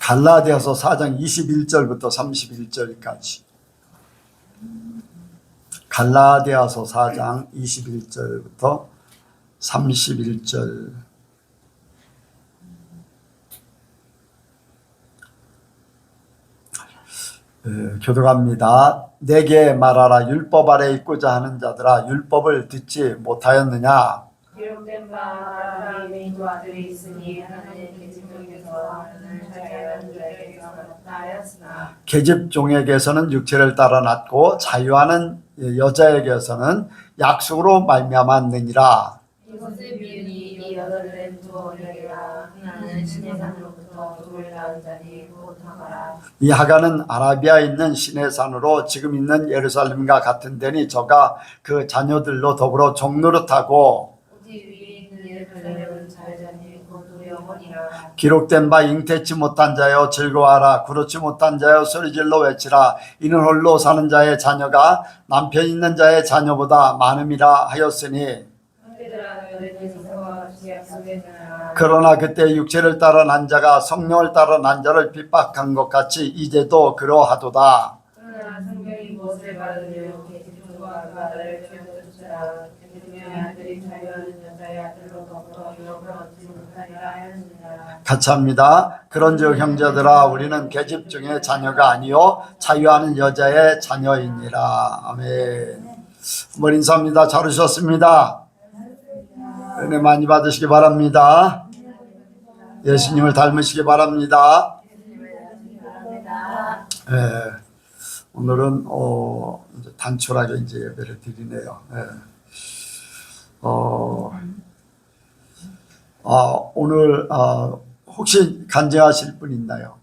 갈라디아서 4장 21절부터 31절까지. 갈라디아서 4장 21절부터 31절. 교독합니다. 내게 말하라. 율법 아래 있고자 하는 자들아, 율법을 듣지 못하였느냐? 기록된 바 아브라함이 두 아들이 있으니 하나는 계집종에게서 하나는 자유하는 자에게서 나였으나 계집종에게서는 육체를 따라 낳고 자유하는 여자에게서는 약속으로 말미암았느니라. 이것을 비유니 이 여덟은 두 언약이라. 하나는 신의 산으로부터 둘을 낳은 자니 곧 하가라. 이 하가는 아라비아에 있는 시내 산으로 지금 있는 예루살렘과 같은 데니 저가 그 자녀들로 더불어 종노릇하고 오직 위에 있는 예루살렘은 자유자니 곧 우리 영혼이라. 기록된 바 잉태치 못한 자여 즐거워하라. 그렇지 못한 자여 소리질러 외치라. 이는 홀로 사는 자의 자녀가 남편 있는 자의 자녀보다 많음이라 하였으니, 형제들아 너희는 이서와 같이 약속했느니라. 그러나 그때 육체를 따라 난 자가 성령을 따라 난 자를 핍박한 것 같이 이제도 그러하도다. 그러나 성경이 무엇을 말하느냐. 계집종과 그 아들을 키워주시라. 계집종의 아들이 자유하는 여자의 아들로 더불어 유업을 얻지 못하리라 하였느니라. 같이 합니다. 그런즉 형제들아, 우리는 계집종의 자녀가 아니요 자유하는 여자의 자녀이니라. 아멘. 한번 인사합니다. 잘 오셨습니다. 은혜 많이 받으시기 바랍니다. 예수님을 닮으시기 바랍니다. 예, 오늘은 이제 단촐하게 이제 예배를 드리네요. 예. 오늘 혹시 간증하실 분 있나요?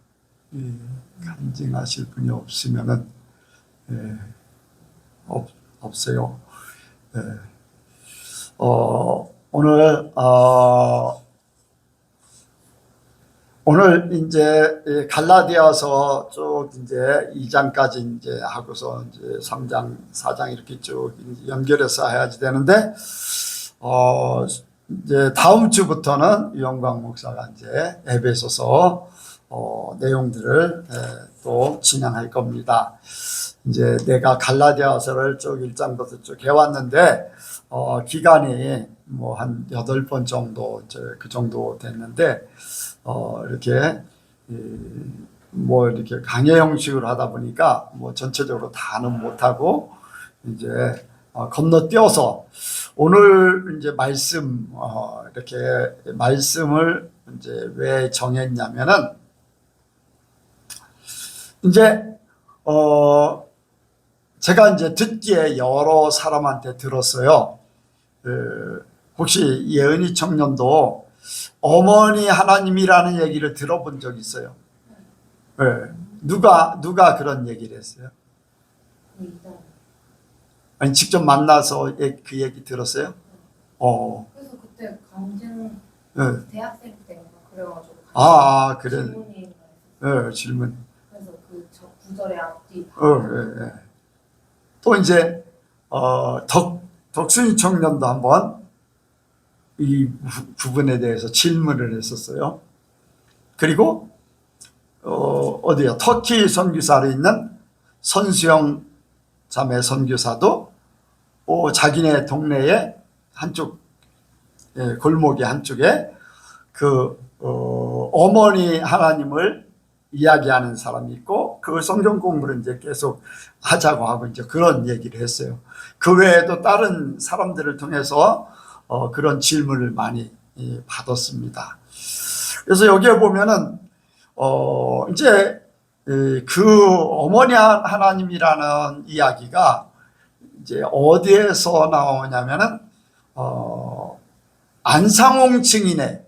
간증하실 분이 없으면은 없어요. 오늘 이제 갈라디아서 쭉 이제 2장까지 이제 하고서 이제 3장, 4장 이렇게 쭉 연결해서 해야지 되는데, 이제 다음 주부터는 유영광 목사가 이제 에베소서 내용들을 또 진행할 겁니다. 이제 내가 갈라디아서를 쭉 1장부터 쭉 해왔는데, 기간이 뭐 한 8번 정도 이제 그 정도 됐는데, 이렇게 뭐 이렇게 강의 형식으로 하다 보니까 뭐 전체적으로 다는 못하고 이제 건너뛰어서 오늘 이제 말씀 이렇게 말씀을 이제 왜 정했냐면은 이제 제가 이제 듣기에 여러 사람한테 들었어요. 혹시 예은이 청년도 어머니 하나님이라는 얘기를 들어본 적 있어요? 네. 누가 그런 얘기를 했어요? 아니 직접 만나서 그 얘기 들었어요? 그래서 그때 강진 네. 대학생 때인가 그래가지고 그래. 질문이 네, 질문. 그래서 그 저 구절의 앞뒤 네. 또 이제 덕순이 청년도 한번 이 부분에 대해서 질문을 했었어요. 그리고 어디야? 터키 선교사로 있는 선수영 자매 선교사도 자기네 동네에 한쪽 골목의 한쪽에 그 어머니 하나님을 이야기하는 사람이 있고 그 성경 공부를 이제 계속 하자고 하고 이제 그런 얘기를 했어요. 그 외에도 다른 사람들을 통해서 그런 질문을 많이 받았습니다. 그래서 여기에 보면은 이제 그 어머니 하나님이라는 이야기가 이제 어디에서 나오냐면은 안상홍 증인의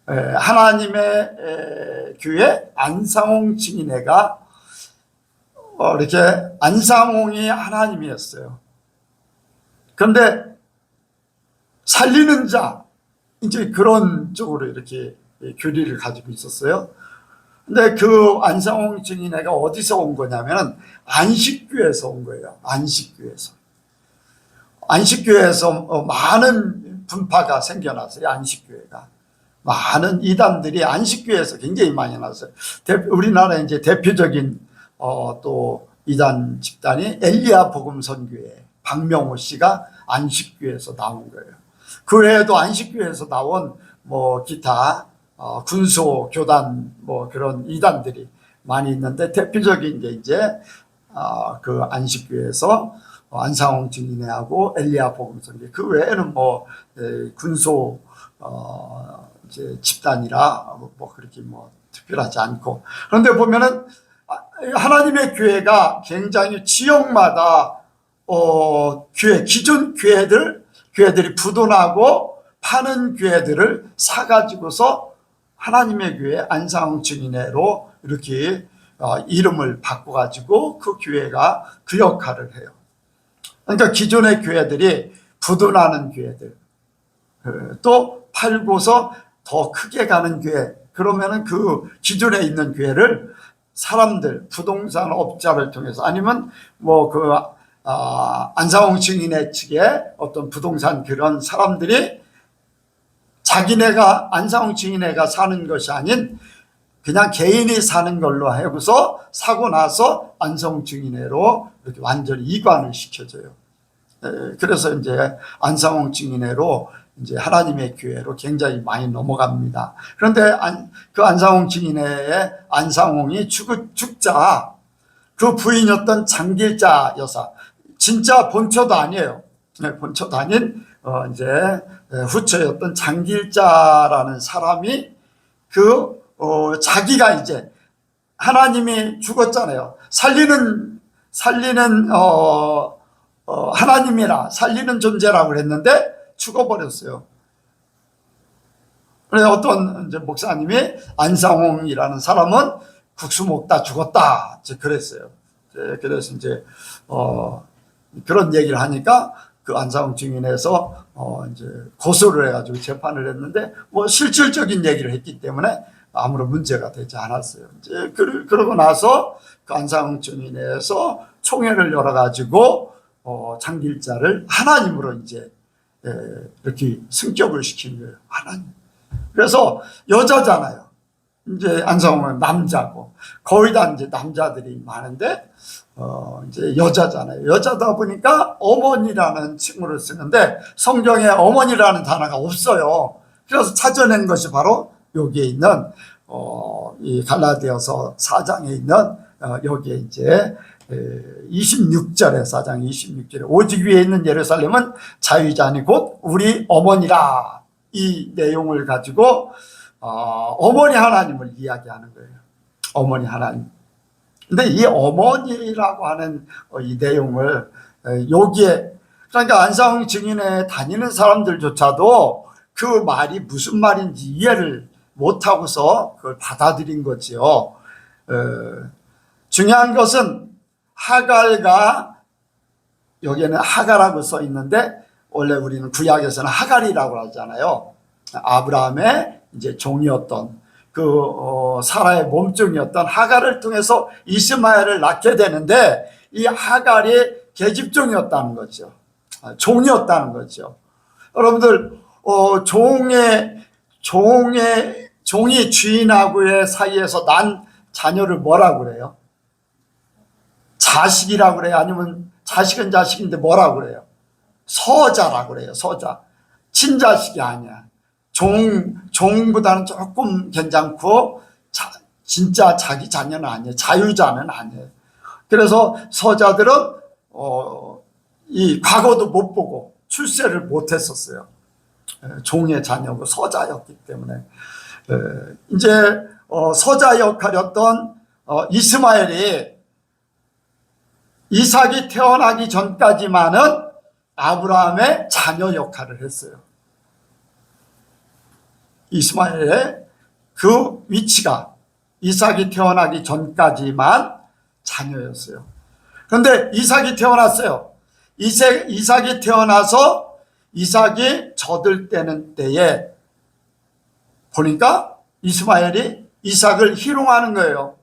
하나님의 교회 안상홍 증인회가 이렇게 안상홍이 하나님이었어요. 그런데 살리는 자 이제 그런 쪽으로 이렇게 교리를 가지고 있었어요. 근데 그 안상홍 증인회가 어디서 온 거냐면은 안식교에서 온 거예요. 안식교에서 많은 분파가 생겨났어요. 안식교회가. 많은 이단들이 안식교에서 굉장히 많이 나왔어요. 우리나라의 이제 대표적인 또 이단 집단이 엘리야 복음선교회 박명호 씨가 안식교에서 나온 거예요. 그 외에도 안식교에서 나온 뭐 기타 군소 교단 뭐 그런 이단들이 많이 있는데, 대표적인 게 이제 그 안식교에서 안상홍 증인회하고 엘리야 복음선교회, 그 외에는 뭐 군소 이제 집단이라 뭐 그렇게 뭐 특별하지 않고. 그런데 보면은 하나님의 교회가 굉장히 지역마다 교회, 기존 교회들이 부도나고 파는 교회들을 사가지고서 하나님의 교회 안상홍 증인회로 이렇게 이름을 바꿔가지고 그 교회가 그 역할을 해요. 그러니까 기존의 교회들이 부도나는 교회들, 또 팔고서 더 크게 가는 교회, 그러면은 그 기존에 있는 교회를 사람들, 부동산 업자를 통해서, 아니면 뭐 그 안상홍 증인회 측의 어떤 부동산 그런 사람들이 자기네가 안상홍 증인회가 사는 것이 아닌 그냥 개인이 사는 걸로 하고서 사고 나서 안상홍 증인회로 이렇게 완전히 이관을 시켜줘요. 그래서 이제 안상홍 증인회로 이제 하나님의 교회로 굉장히 많이 넘어갑니다. 그런데 그 안상홍 증인회의 안상홍이 죽자 그 부인이었던 장길자 여사, 진짜 본처도 아니에요. 본처도 아닌 이제 후처였던 장길자라는 사람이 자기가 이제 하나님이 죽었잖아요. 살리는 하나님이라 살리는 존재라고 그랬는데 죽어버렸어요. 그래서 어떤 이제 목사님이 안상홍이라는 사람은 국수 먹다 죽었다 그랬어요. 그래서 이제 그런 얘기를 하니까 그 안상홍 증인에서 이제 고소를 해가지고 재판을 했는데 뭐 실질적인 얘기를 했기 때문에 아무런 문제가 되지 않았어요. 이제 그러고 나서 그 안상홍 증인에서 총회를 열어가지고 장길자를 하나님으로 이제 이렇게 승격을 시킨 거예요. 하나님. 그래서 여자잖아요. 이제 안상홍은 남자고 거의 다 이제 남자들이 많은데 이제 여자잖아요. 여자다 보니까 어머니라는 칭호를 쓰는데 성경에 어머니라는 단어가 없어요. 그래서 찾아낸 것이 바로 여기에 있는 이 갈라디아서 4장에 있는 여기에 이제 26절에 4장 26절에 오직 위에 있는 예루살렘은 자유자니 곧 우리 어머니라, 이 내용을 가지고 어머니 하나님을 이야기하는 거예요. 어머니 하나님. 근데 이 어머니라고 하는 이 내용을 여기에, 그러니까 안상홍 증인에 다니는 사람들조차도 그 말이 무슨 말인지 이해를 못하고서 그걸 받아들인 거지요. 중요한 것은 하갈과, 여기에는 하갈이라고 써 있는데 원래 우리는 구약에서는 하갈이라고 하잖아요. 아브라함의 이제 종이었던 사라의 몸종이었던 하갈을 통해서 이스마엘을 낳게 되는데, 이 하갈이 계집종이었다는 거죠. 종이었다는 거죠. 여러분들 종이 주인하고의 사이에서 난 자녀를 뭐라고 그래요? 자식이라고 그래요? 아니면 자식은 자식인데 뭐라고 그래요? 서자라고 그래요. 서자. 친자식이 아니야. 종보다는 조금 괜찮고 진짜 자기 자녀는 아니에요. 자유자는 아니에요. 그래서 서자들은 이 과거도 못 보고 출세를 못 했었어요. 종의 자녀고 서자였기 때문에. 이제 서자 역할이었던 이스마엘이 이삭이 태어나기 전까지만은 아브라함의 자녀 역할을 했어요. 이스마엘의 그 위치가 이삭이 태어나기 전까지만 자녀였어요. 그런데 이삭이 태어났어요. 이삭이 태어나서 이삭이 젖을 때에 보니까 이스마엘이 이삭을 희롱하는 거예요.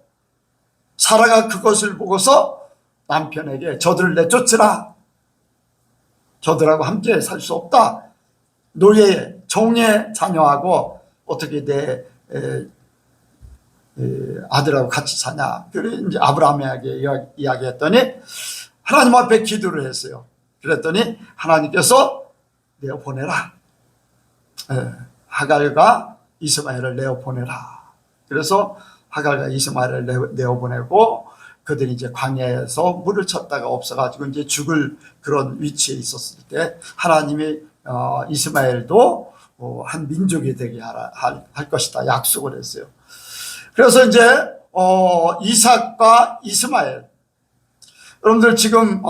사라가 그것을 보고서 남편에게 저들을 내쫓으라. 저들하고 함께 살 수 없다. 노예, 종의 자녀하고 어떻게 내 아들하고 같이 사냐. 그래 이제 아브라함에게 이야기했더니 하나님 앞에 기도를 했어요. 그랬더니 하나님께서 내어 보내라. 하갈과 이스마엘을 내어 보내라. 그래서 하갈과 이스마엘을 내어 보내고 그들이 이제 광야에서 물을 찾다가 없어가지고 이제 죽을 그런 위치에 있었을 때 하나님이 이스마엘도 한 민족이 되게 할 것이다 약속을 했어요. 그래서 이제 이삭과 이스마엘, 여러분들 지금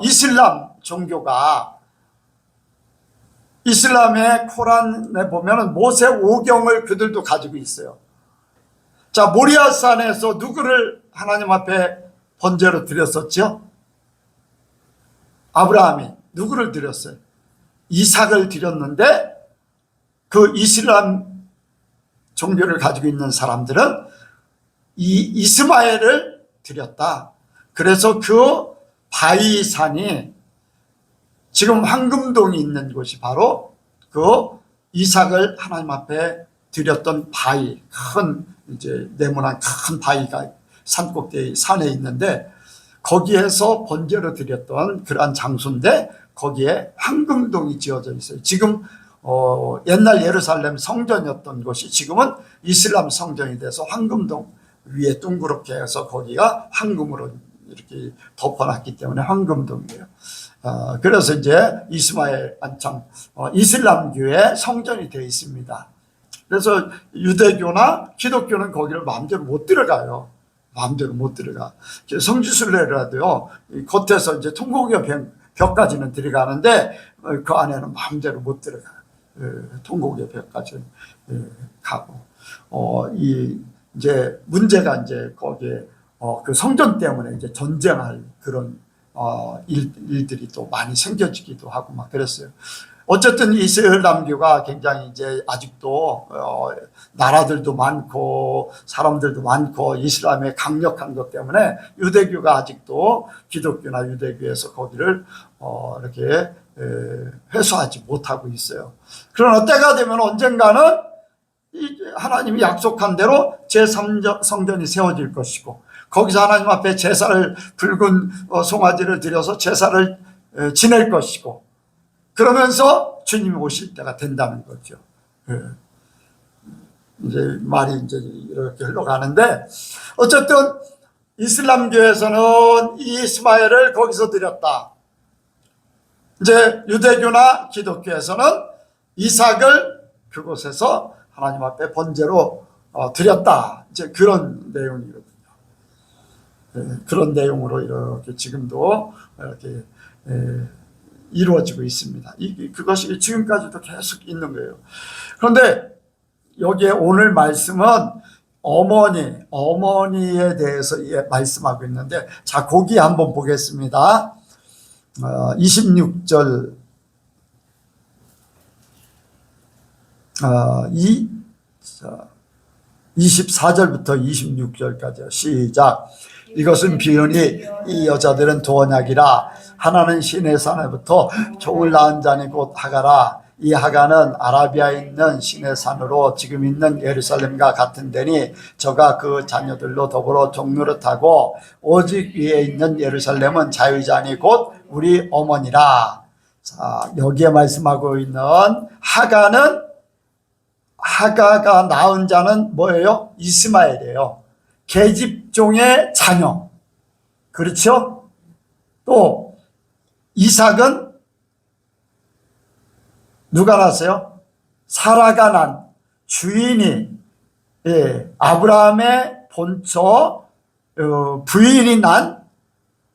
이슬람 종교가 이슬람의 코란에 보면 모세 오경을 그들도 가지고 있어요. 자, 모리아산에서 누구를 하나님 앞에 번제로 드렸었죠? 아브라함이 누구를 드렸어요? 이삭을 드렸는데 그 이슬람 종교를 가지고 있는 사람들은 이 이스마엘을 드렸다. 그래서 그 바위산이 지금 황금동이 있는 곳이 바로 그 이삭을 하나님 앞에 드렸던 바위, 큰 이제 네모난 큰 바위가 산 꼭대기 산에 있는데 거기에서 번제로 드렸던 그러한 장소인데 거기에 황금동이 지어져 있어요. 지금 옛날 예루살렘 성전이었던 곳이 지금은 이슬람 성전이 돼서 황금동 위에 둥그렇게 해서 거기가 황금으로 이렇게 덮어놨기 때문에 황금동이에요. 그래서 이제 이슬람교의 성전이 되어 있습니다. 그래서 유대교나 기독교는 거기를 마음대로 못 들어가요. 마음대로 못 들어가. 성지순례라도요, 겉에서 이제 통곡의 벽까지는 들어가는데 그 안에는 마음대로 못 들어가요. 통곡의 벽까지 가고. 이제 문제가 이제 거기에 그 성전 때문에 이제 전쟁할 그런 일들이 또 많이 생겨지기도 하고 막 그랬어요. 어쨌든 이슬람교가 굉장히 이제 아직도 나라들도 많고 사람들도 많고 이슬람에 강력한 것 때문에 유대교가 아직도 기독교나 유대교에서 거기를 이렇게 회수하지 못하고 있어요. 그러나 때가 되면 언젠가는 하나님이 약속한 대로 제3성전이 세워질 것이고 거기서 하나님 앞에 제사를 붉은 송아지를 들여서 제사를 지낼 것이고 그러면서 주님이 오실 때가 된다는 거죠. 이제 말이 이제 이렇게 흘러가는데 어쨌든 이슬람교에서는 이스마엘을 거기서 드렸다. 이제 유대교나 기독교에서는 이삭을 그곳에서 하나님 앞에 번제로 드렸다. 이제 그런 내용이거든요. 그런 내용으로 이렇게 지금도 이렇게 이루어지고 있습니다. 그것이 지금까지도 계속 있는 거예요. 그런데 여기에 오늘 말씀은 어머니에 대해서 말씀하고 있는데, 자, 거기 한번 보겠습니다. 26절, 24절부터 26절까지요. 시작. 이것은 비유니 이 여자들은 두 언약이라. 하나는 시내 산에부터 종을 낳은 자니 곧 하가라. 이 하가는 아라비아에 있는 시내 산으로 지금 있는 예루살렘과 같은 데니 저가 그 자녀들로 더불어 종노릇하고 오직 위에 있는 예루살렘은 자유자니 곧 우리 어머니라. 자, 여기에 말씀하고 있는 하가가 낳은 자는 뭐예요? 이스마엘이에요. 계집종의 자녀. 그렇죠? 또 이삭은 누가 낳았어요? 사라가 난 주인이, 아브라함의 본처 부인이 난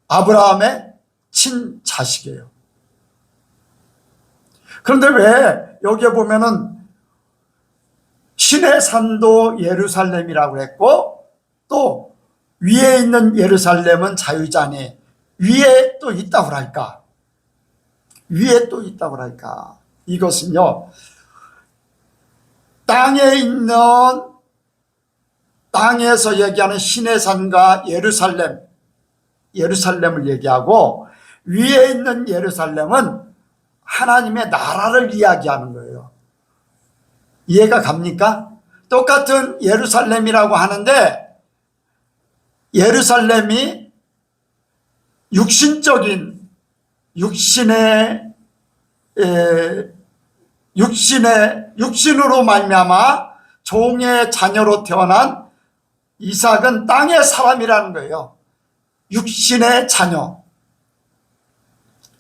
아브라함의 친자식이에요. 그런데 왜 여기에 보면은 신의 산도 예루살렘이라고 했고 또 위에 있는 예루살렘은 자유자니 위에 또 있다고 할까? 위에 또 있다고 할까? 이것은요, 땅에서 얘기하는 신의 산과 예루살렘을 얘기하고 위에 있는 예루살렘은 하나님의 나라를 이야기하는 거예요. 이해가 갑니까? 똑같은 예루살렘이라고 하는데 예루살렘이 육신적인 육신으로 말미암아 종의 자녀로 태어난 이삭은 땅의 사람이라는 거예요. 육신의 자녀.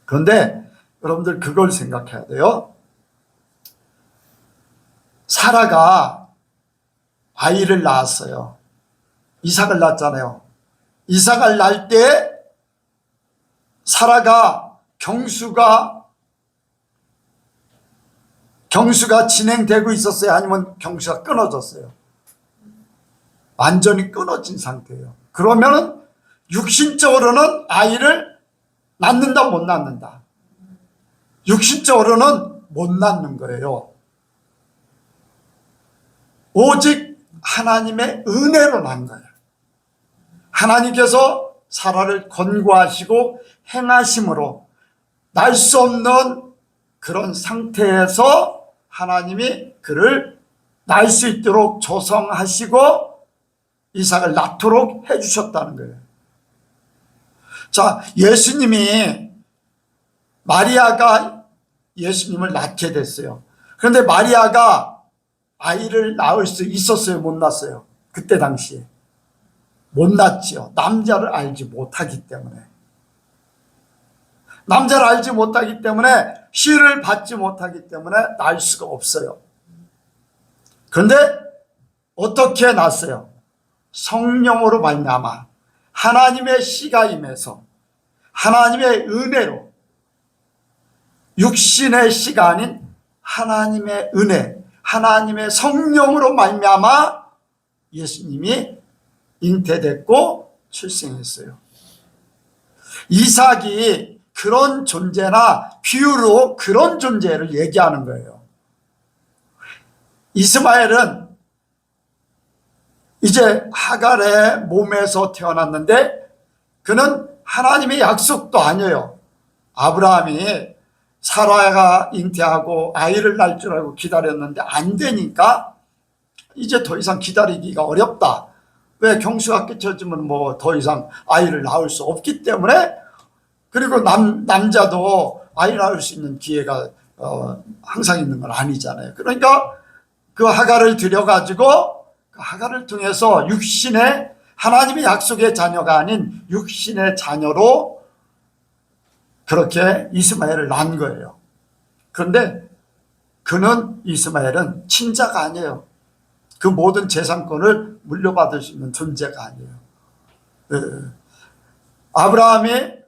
그런데 여러분들 그걸 생각해야 돼요. 사라가 아이를 낳았어요. 이삭을 낳았잖아요. 이삭을 낳을 때 사라가 경수가 진행되고 있었어요? 아니면 경수가 끊어졌어요? 완전히 끊어진 상태예요. 그러면은 육신적으로는 아이를 낳는다, 못 낳는다? 육신적으로는 못 낳는 거예요. 오직 하나님의 은혜로 난 거예요. 하나님께서 사라를 권고하시고 행하심으로 날 수 없는 그런 상태에서 하나님이 그를 날 수 있도록 조성하시고 이삭을 낳도록 해주셨다는 거예요. 자, 마리아가 예수님을 낳게 됐어요. 그런데 마리아가 아이를 낳을 수 있었어요? 못 낳았어요? 그때 당시에 못 낳지요. 남자를 알지 못하기 때문에. 남자를 알지 못하기 때문에 시를 받지 못하기 때문에 낳을 수가 없어요. 그런데 어떻게 낳았어요? 성령으로 말미암아 하나님의 씨가 임해서 하나님의 은혜로, 육신의 씨가 아닌 하나님의 은혜, 하나님의 성령으로 말미암아 예수님이 잉태됐고 출생했어요. 이삭이 그런 존재나 비유로 그런 존재를 얘기하는 거예요. 이스마엘은 이제 하갈의 몸에서 태어났는데 그는 하나님의 약속도 아니에요. 아브라함이 사라가 잉태하고 아이를 낳을 줄 알고 기다렸는데 안 되니까 이제 더 이상 기다리기가 어렵다. 왜? 경수가 끝쳐지면 뭐 더 이상 아이를 낳을 수 없기 때문에. 그리고 남자도 아이 낳을 수 있는 기회가 항상 있는 건 아니잖아요. 그러니까 그 하갈을 들여가지고 그 하갈을 통해서 육신의 하나님의 약속의 자녀가 아닌 육신의 자녀로 그렇게 이스마엘을 낳은 거예요. 그런데 이스마엘은 친자가 아니에요. 그 모든 재산권을 물려받을 수 있는 존재가 아니에요. 아브라함이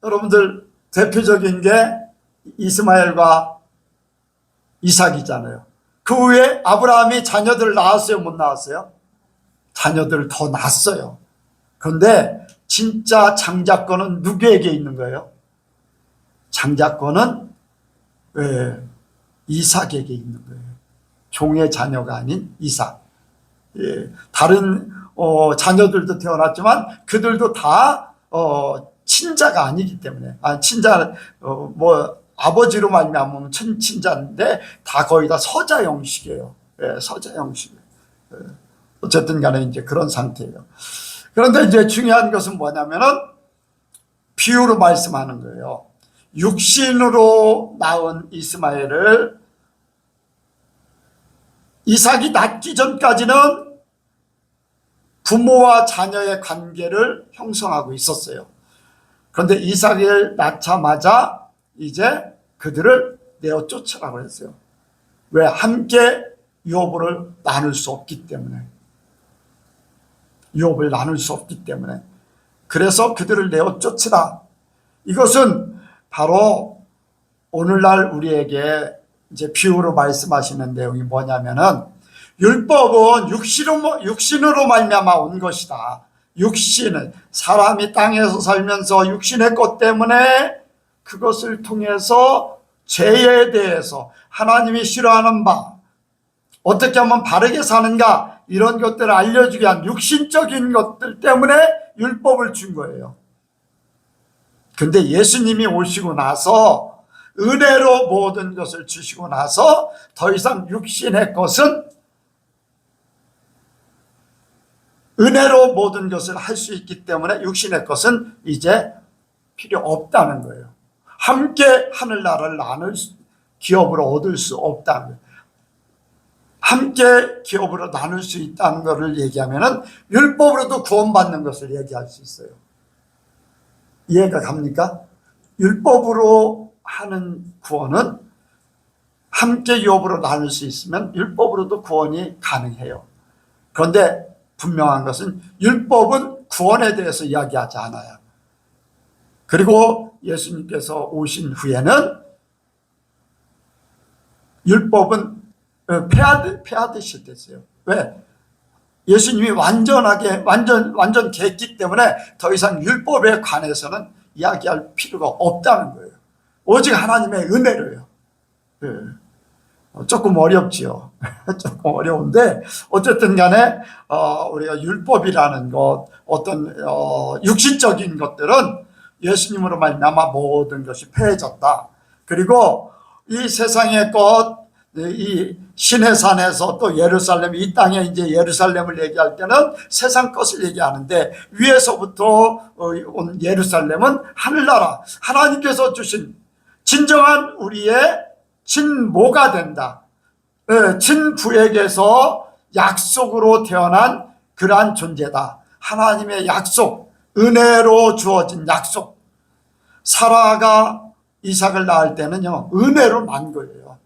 여러분들 대표적인 게 이스마엘과 이삭이잖아요. 그 후에 아브라함이 자녀들을 낳았어요? 못 낳았어요? 자녀들을 더 낳았어요. 그런데 진짜 장자권은 누구에게 있는 거예요? 장자권은 이삭에게 있는 거예요. 종의 자녀가 아닌 이삭. 다른 자녀들도 태어났지만 그들도 다 친자가 아니기 때문에, 아버지로 말미암으면 친자인데 다 거의 다 서자 형식이에요. 서자 형식. 어쨌든 간에 이제 그런 상태예요. 그런데 이제 중요한 것은 뭐냐면은 비유로 말씀하는 거예요. 육신으로 낳은 이스마엘을 이삭이 낳기 전까지는 부모와 자녀의 관계를 형성하고 있었어요. 그런데 이삭을 낳자마자 이제 그들을 내어 쫓으라고 했어요. 왜? 함께 유업을 나눌 수 없기 때문에. 유업을 나눌 수 없기 때문에. 그래서 그들을 내어 쫓으라. 이것은 바로 오늘날 우리에게 이제 비유로 말씀하시는 내용이 뭐냐면은 율법은 육신으로 말미암아 온 것이다. 육신은 사람이 땅에서 살면서 육신의 것 때문에 그것을 통해서 죄에 대해서 하나님이 싫어하는 바, 어떻게 하면 바르게 사는가, 이런 것들을 알려주기 위한 육신적인 것들 때문에 율법을 준 거예요. 근데 예수님이 오시고 나서 은혜로 모든 것을 주시고 나서 더 이상 육신의 것은 은혜로 모든 것을 할 수 있기 때문에 육신의 것은 이제 필요 없다는 거예요. 함께 하늘나라를 나눌 기업으로 얻을 수 없다는 거예요. 함께 기업으로 나눌 수 있다는 것을 얘기하면은 율법으로도 구원받는 것을 얘기할 수 있어요. 이해가 갑니까? 율법으로 하는 구원은 함께 기업으로 나눌 수 있으면 율법으로도 구원이 가능해요. 그런데 분명한 것은 율법은 구원에 대해서 이야기하지 않아요. 그리고 예수님께서 오신 후에는 율법은 폐하듯이 됐어요. 왜? 예수님이 완전 개했기 때문에 더 이상 율법에 관해서는 이야기할 필요가 없다는 거예요. 오직 하나님의 은혜로요. 조금 어렵지요. 조금 어려운데 어쨌든 간에 우리가 율법이라는 것, 어떤 육신적인 것들은 예수님으로 말미암아 모든 것이 폐해졌다. 그리고 이 세상의 것, 이 신의 산에서 또 예루살렘, 이 땅에 이제 예루살렘을 얘기할 때는 세상 것을 얘기하는데 위에서부터 온 예루살렘은 하늘나라, 하나님께서 주신 진정한 우리의 친모가 된다. 친부에게서 약속으로 태어난 그러한 존재다. 하나님의 약속, 은혜로 주어진 약속. 사라가 이삭을 낳을 때는요, 은혜로 난 거예요.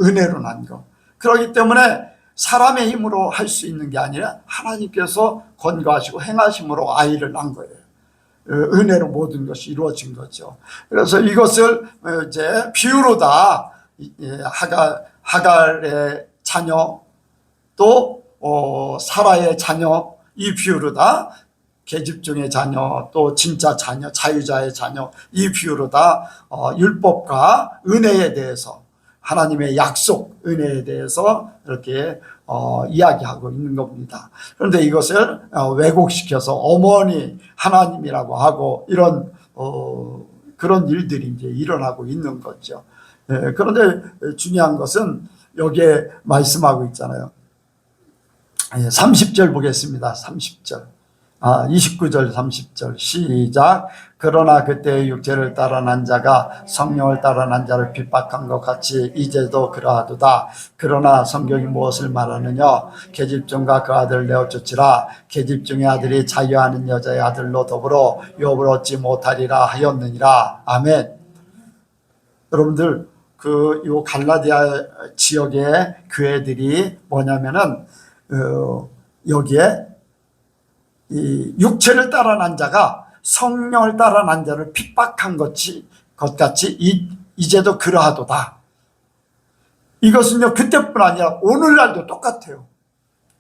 은혜로 난 거. 그렇기 때문에 사람의 힘으로 할 수 있는 게 아니라 하나님께서 권고하시고 행하심으로 아이를 낳은 거예요. 은혜로 모든 것이 이루어진 거죠. 그래서 이것을 이제 비유로 다 하갈의 자녀 또 사라의 자녀, 이 비유로 다 계집종의 자녀 또 진짜 자녀, 자유자의 자녀, 이 비유로 다 율법과 은혜에 대해서, 하나님의 약속, 은혜에 대해서 이렇게 이야기하고 있는 겁니다. 그런데 이것을 왜곡시켜서 어머니 하나님이라고 하고 이런 그런 일들이 이제 일어나고 있는 거죠. 그런데 중요한 것은 여기에 말씀하고 있잖아요. 30절 보겠습니다. 30절. 29절 30절 시작. 그러나 그때의 육체를 따라 난 자가 성령을 따라 난 자를 핍박한 것 같이 이제도 그러하도다. 그러나 성경이 무엇을 말하느냐? 계집종과 그 아들을 내어쫓으라. 계집종의 아들이 자유하는 여자의 아들로 더불어 유업을 얻지 못하리라 하였느니라. 아멘. 여러분들 요 갈라디아 지역의 교회들이 뭐냐면은 여기에 이 육체를 따라 난 자가 성령을 따라 난 자를 핍박한 것 같이 이제도 그러하도다. 이것은요 그때뿐 아니라 오늘날도 똑같아요.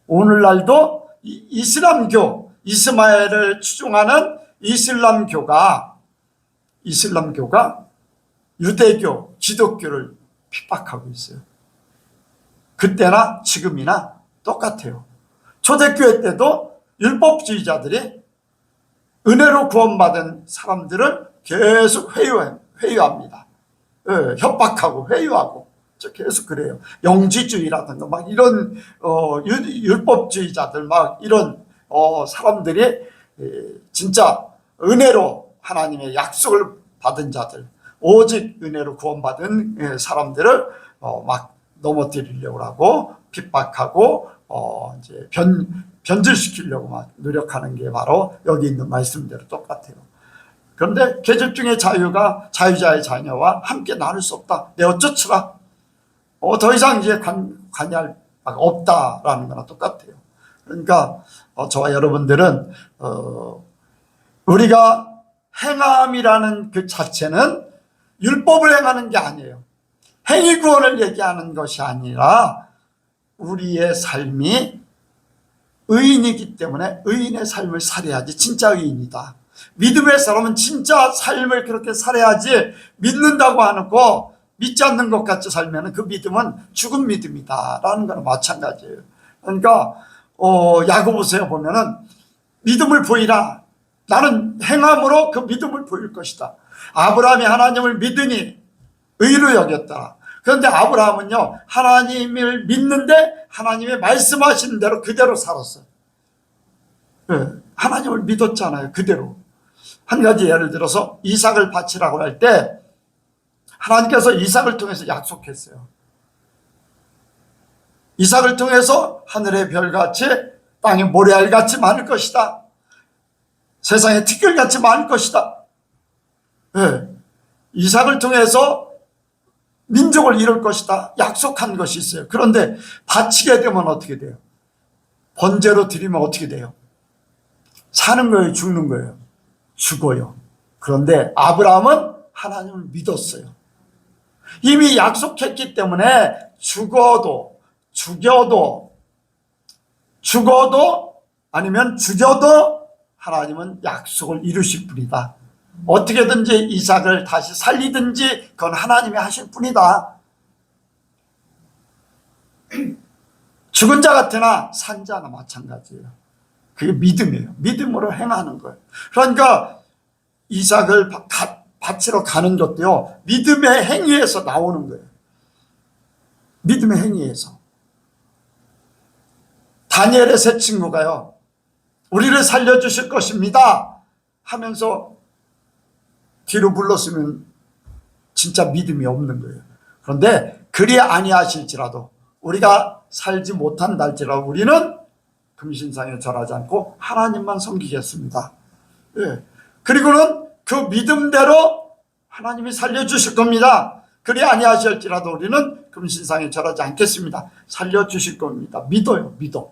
오늘날도 이슬람교, 이스마엘을 추종하는 이슬람교가 유대교, 기독교를 핍박하고 있어요. 그때나 지금이나 똑같아요. 초대교회 때도 율법주의자들이 은혜로 구원받은 사람들을 계속 회유합니다. 협박하고 회유하고 계속 그래요. 영지주의라든가 막 이런 율법주의자들 막 이런 사람들이 진짜 은혜로 하나님의 약속을 받은 자들, 오직 은혜로 구원받은 사람들을 막 넘어뜨리려고 하고 핍박하고 이제 변질시키려고 막 노력하는 게 바로 여기 있는 말씀대로 똑같아요. 그런데 계집종의 자유가 자유자의 자녀와 함께 나눌 수 없다. 내어 쫓으라. 더 이상 이제 관여할 바가 없다라는 거나 똑같아요. 그러니까 저와 여러분들은 우리가 행함이라는 그 자체는 율법을 행하는 게 아니에요. 행위 구원을 얘기하는 것이 아니라 우리의 삶이 의인이기 때문에 의인의 삶을 살아야지 진짜 의인이다. 믿음의 사람은 진짜 삶을 그렇게 살아야지, 믿는다고 하고 믿지 않는 것 같이 살면 그 믿음은 죽은 믿음이다 라는 거랑 마찬가지예요. 그러니까 야고보서에 보면은 믿음을 보이라. 나는 행함으로 그 믿음을 보일 것이다. 아브라함이 하나님을 믿으니 의로 여겼더라. 그런데 아브라함은요, 하나님을 믿는데 하나님의 말씀하시는 대로 그대로 살았어요. 네, 하나님을 믿었잖아요. 그대로. 한 가지 예를 들어서 이삭을 바치라고 할 때 하나님께서 이삭을 통해서 약속했어요. 이삭을 통해서 하늘의 별같이 땅의 모래알같이 많을 것이다. 세상의 티끌같이 많을 것이다. 네, 이삭을 통해서 민족을 이룰 것이다. 약속한 것이 있어요. 그런데 바치게 되면 어떻게 돼요? 번제로 드리면 어떻게 돼요? 사는 거예요? 죽는 거예요? 죽어요. 그런데 아브라함은 하나님을 믿었어요. 이미 약속했기 때문에 죽어도 아니면 죽여도 하나님은 약속을 이루실 뿐이다. 어떻게든지 이삭을 다시 살리든지 그건 하나님이 하실 뿐이다. 죽은 자 같으나 산 자나 마찬가지예요. 그게 믿음이에요. 믿음으로 행하는 거예요. 그러니까 이삭을 바치러 가는 것도요, 믿음의 행위에서 나오는 거예요. 믿음의 행위에서. 다니엘의 세 친구가요, 우리를 살려주실 것입니다 하면서 뒤로 물렀으면 진짜 믿음이 없는 거예요. 그런데 그리 아니하실지라도, 우리가 살지 못한달지라도 우리는 금신상에 절하지 않고 하나님만 섬기겠습니다. 예. 그리고는 그 믿음대로 하나님이 살려주실 겁니다. 그리 아니하실지라도 우리는 금신상에 절하지 않겠습니다. 살려주실 겁니다. 믿어요. 믿어.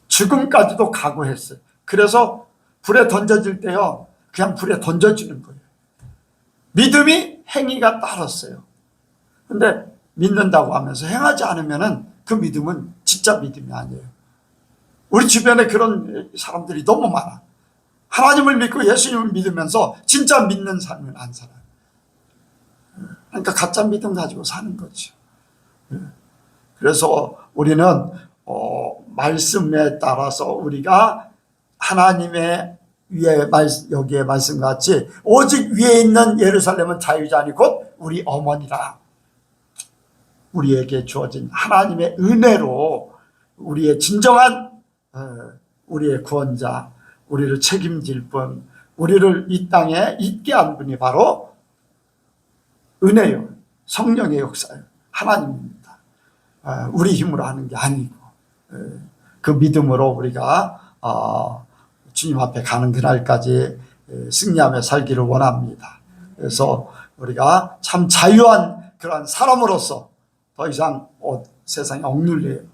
죽음까지도 각오했어요. 그래서 불에 던져질 때요, 그냥 불에 던져지는 거예요. 믿음이 행위가 따랐어요. 근데 믿는다고 하면서 행하지 않으면은 그 믿음은 진짜 믿음이 아니에요. 우리 주변에 그런 사람들이 너무 많아. 하나님을 믿고 예수님을 믿으면서 진짜 믿는 삶을 안 살아요. 그러니까 가짜 믿음 가지고 사는 거죠. 그래서 우리는 말씀에 따라서 우리가 하나님의 위에 여기에 말씀같이 오직 위에 있는 예루살렘은 자유자니 곧 우리 어머니라. 우리에게 주어진 하나님의 은혜로 우리의 진정한 우리의 구원자, 우리를 책임질 분, 우리를 이 땅에 있게 한 분이 바로 은혜요, 성령의 역사예요. 하나님입니다. 우리 힘으로 하는 게 아니고 그 믿음으로 우리가 주님 앞에 가는 그날까지 승리하며 살기를 원합니다. 그래서 우리가 참 자유한 그러한 사람으로서 더 이상 세상에 억눌릴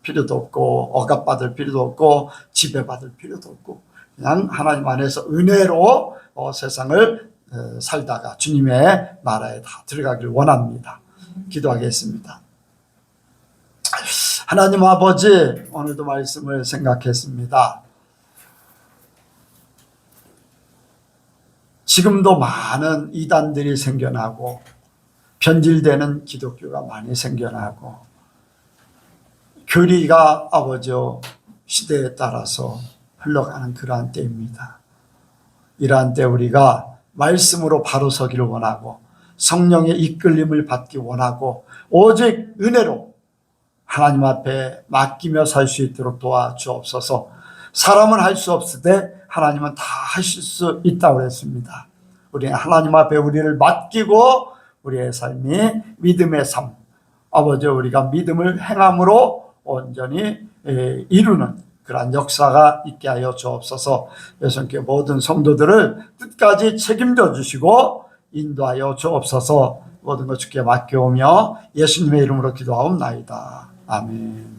필요도 없고 억압받을 필요도 없고 지배받을 필요도 없고 그냥 하나님 안에서 은혜로 세상을 살다가 주님의 나라에 다 들어가기를 원합니다. 기도하겠습니다. 하나님 아버지, 오늘도 말씀을 생각했습니다. 지금도 많은 이단들이 생겨나고 변질되는 기독교가 많이 생겨나고 교리가 아버지요 시대에 따라서 흘러가는 그러한 때입니다. 이러한 때 우리가 말씀으로 바로 서기를 원하고 성령의 이끌림을 받기 원하고 오직 은혜로 하나님 앞에 맡기며 살 수 있도록 도와주옵소서. 사람은 할 수 없으되 하나님은 다 하실 수 있다고 그랬습니다. 우리는 하나님 앞에 우리를 맡기고 우리의 삶이 믿음의 삶, 아버지 우리가 믿음을 행함으로 온전히 이루는 그러한 역사가 있게 하여 주옵소서. 예수님께 모든 성도들을 끝까지 책임져 주시고 인도하여 주옵소서. 모든 것 주께 맡겨오며 예수님의 이름으로 기도하옵나이다. 아멘.